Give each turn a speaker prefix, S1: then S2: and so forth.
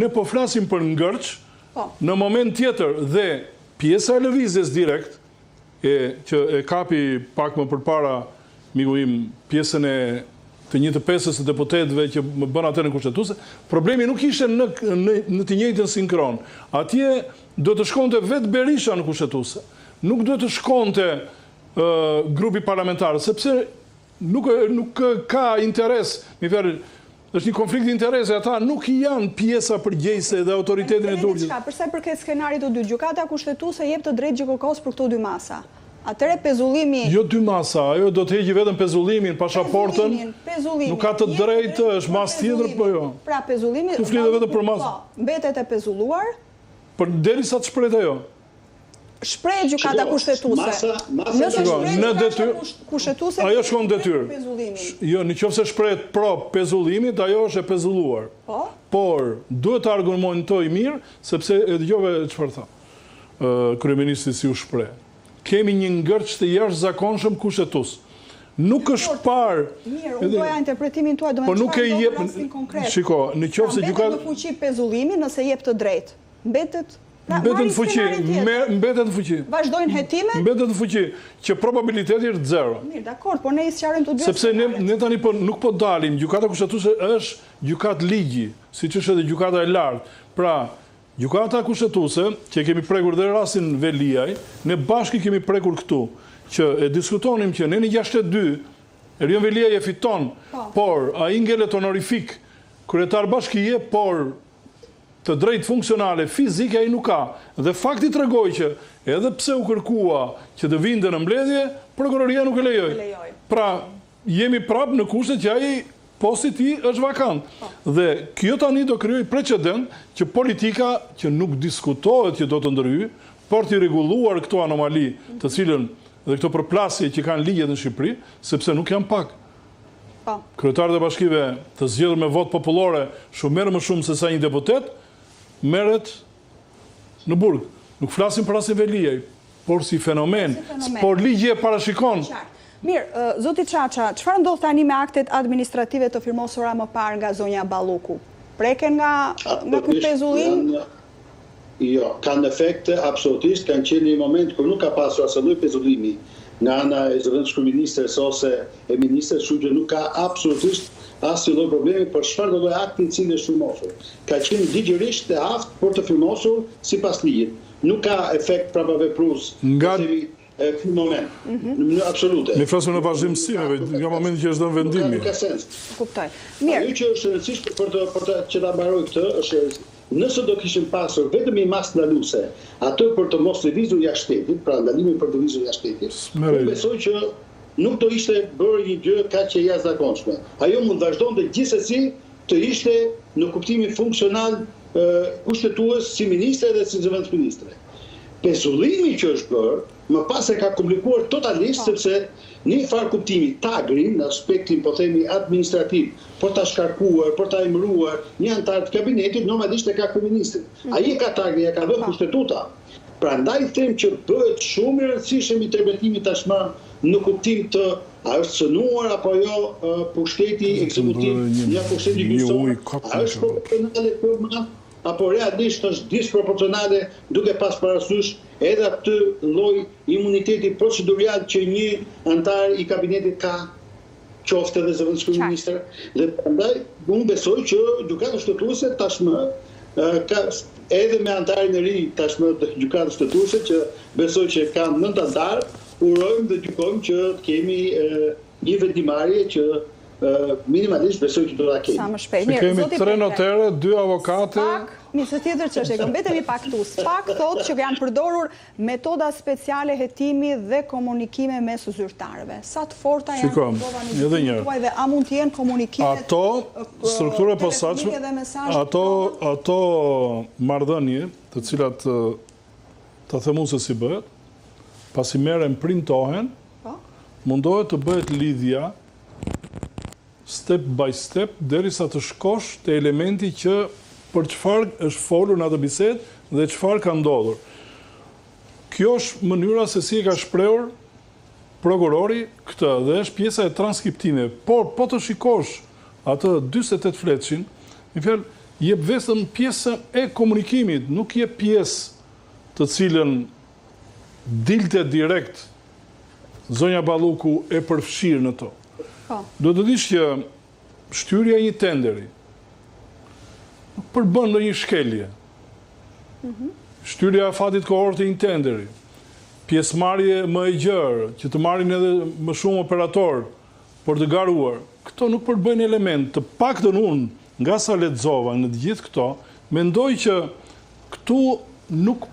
S1: Ne po flasim për ngërç, në moment tjetër dhe pjesa e lëvizjes direkt, që e kapi pak më përpara, miku im, pjesën e të 1/5 të deputetëve që më bën atë në kushtetuese, problemi nuk ishte në të njëjtën sinkron. Atje do të shkonte vetë Berisha në kushtetuese. Nuk do të shkonte grupi parlamentar, sepse nuk ka interes, është një konflikt interese, ata nuk janë pjesa përgjegjëse dhe autoritetin e Durrësit.
S2: Përsa i përket skenarit të dy, gjykata kushtetuese jep të drejtë gjykokos për këto dy masa. Atëre pezullimi...
S1: Jo dy masa, ajo do të heqë vetëm pezullimin, pasaportën, nuk ka të drejtë, është mas tjetër, po jo.
S2: Pra pezullimi...
S1: Tu flitë vetëm për masë.
S2: Mbetet e pezulluar...
S1: Për derisa të shpreh ajo.
S2: Shpreh gjykata kushtetuese. Nëse shpreh gjykata kushtetuese...
S1: Ajo shkon detyrë. Jo, nëse shpreh pro pezullimit, ajo është e pezulluar. Por, duhet të argumentoj mirë, sepse e dëgjove çfarë tha kryeministri si u shpreh. Kemi një ngërç të jashtëzakonshëm kushtetues. Nuk është parë...
S2: Mirë, unë doja interpretimin tuaj, do me çfarë do rastin konkret.
S1: Shiko, në qoftë se gjykata...
S2: Mbetet në fuqi pezullimi nëse jep të drejtë. Mbetet
S1: në fuqi, mbetet në fuqi.
S2: Vazhdojnë hetime?
S1: Mbetet në fuqi, që probabiliteti është 0.
S2: Mirë, dakord, por ne i sqarojmë të dy.
S1: Sepse ne tani nuk po dalim, gjykata kushtetuese është gjykatë ligji, siç është edhe gjykata e lartë. Pra, gjykata kushtetuese, që kemi prekur dhe rastin Veliaj, ne bashkë kemi prekur këtu, që e diskutonim që në 62, Erion Veliaj e fiton, por ai ngelet honorific, kryetar bashkie, por të drejtë funksionale, fizike ai nuk ka. Dhe fakti tregoj që edhe pse u kërkua që të vinte në mbledhje, prokuroria nuk e lejoi. Pra, jemi prapë në kushtet që ai posti i tij është vakant. Dhe kjo tani do krijojë precedent që politika që nuk diskutohet që do të ndryhej, por të rregulluar këto anomali, të cilën dhe këto përplasje që kanë ligjet në Shqipëri, sepse nuk janë pak. Kryetarët e bashkive të zgjedhur me votë popullore merr më shumë se sa një deputet, merret në burg. Nuk flasim për rastin Veliaj, por si fenomen, por ligji e parashikon.
S2: Mirë, zoti Çaça, çfarë ndodh tani me aktet administrative të firmosura më parë nga zonja Balluku? Preken nga ky pezullim?
S3: Jo, kanë efekte absolutisht, kanë qenë një moment kur nuk ka pasur asnjë lloj pezullimi nga ana e zëvendës kryeministres ose e ministres, kështu që nuk ka absolutisht asnjë lloj problemi për çfarë do lloj akti i cili është firmosur. Ka qenë ligjërisht e aftë për të firmosur sipas ligjit. Nuk ka efekt prapaveprues në këtë moment. Në mënyrë absolute.
S1: Ne flasim në vazhdimësime, nga momenti që është dhënë vendimi.
S3: Nuk ka sens.
S2: Kuptoj. Mirë.
S3: Ajo që është rëndësishme për të që ta mbaroj këtë është nëse do kishim pasur vetëm një mas ndaluese, atë për të mos lëvizur jashtë shtetit, pra ndalimin për të lëvizur jashtë shtetit, unë besoj që nuk do ishte bërë një gjë kaq e jashtëzakonshme. Ajo mund vazhdonte gjithsesi të ishte në kuptimin funksional kushtetues si ministre dhe si zëvendës ministre. Pezullimi që është bërë, më pas e ka komplikuar totalisht, sepse një farë kuptimi tagrin në aspektin, po themi, administrativ, për ta shkarkuar, për ta emëruar një antar të kabinetit, normalisht e ka kryeministri. Ai e ka tagrin, e ka dhënë kushtetuta. Prandaj them që bëhet shumë i rëndësishëm interpretimi tashmë në kuptim të a është cënuar apo jo pushteti ekzekutiv, ja pushteti gjyqësor, a është proporcionale kjo apo realisht është disproporcionale duke pas parasysh edhe atë lloj imuniteti procedurial që një antar i kabinetit ka, qoftë edhe zëvendës kryeministër. Dhe prandaj unë besoj që gjykata kushtetuese tashmë ka edhe me antarin e ri tashmë të gjykatës kushtetuese që besoj që kanë 9 antar, urojmë dhe gjykojmë që të kemi një vendimarrje që minimalisht besoj që do ta kemi.
S2: Sa më shpejt.
S1: Kemi 3 notere, 2 avokate.
S2: Nisë tjetër çështje, mbetemi pak këtu. SPAK thotë që janë përdorur metoda speciale hetimi dhe komunikime mes zyrtarëve. Sa të forta janë prova në gjykimin tuaj dhe a mund të jenë komunikimet
S1: struktura e posaçme, ato marrëdhënie, të cilat ta themu se si bëhet, pasi merren printohen, mundohet të bëhet lidhja step by step, derisa të shkosh te elementi që për çfarë është folur në atë bisedë dhe çfarë ka ndodhur. Kjo është mënyra se si e ka shprehur prokurori këtë dhe është pjesa e transkriptimeve. Por po të shikosh atë 48 fletëshin, në fjalë jep vetëm pjesën e komunikimit, nuk jep pjesë të cilën dilte direkt zonja Balluku e përfshirë në to. Do të dish që shtyrja e një tenderi nuk përbën ndonjë shkelje. Shtyrja e fatit kohor të një tenderi, pjesëmarrje më e gjerë, që të marrin edhe më shumë operator për të garuar, këto nuk përbëjnë element. Të paktën unë, nga sa lexova në të gjithë këto, mendoj që këtu nuk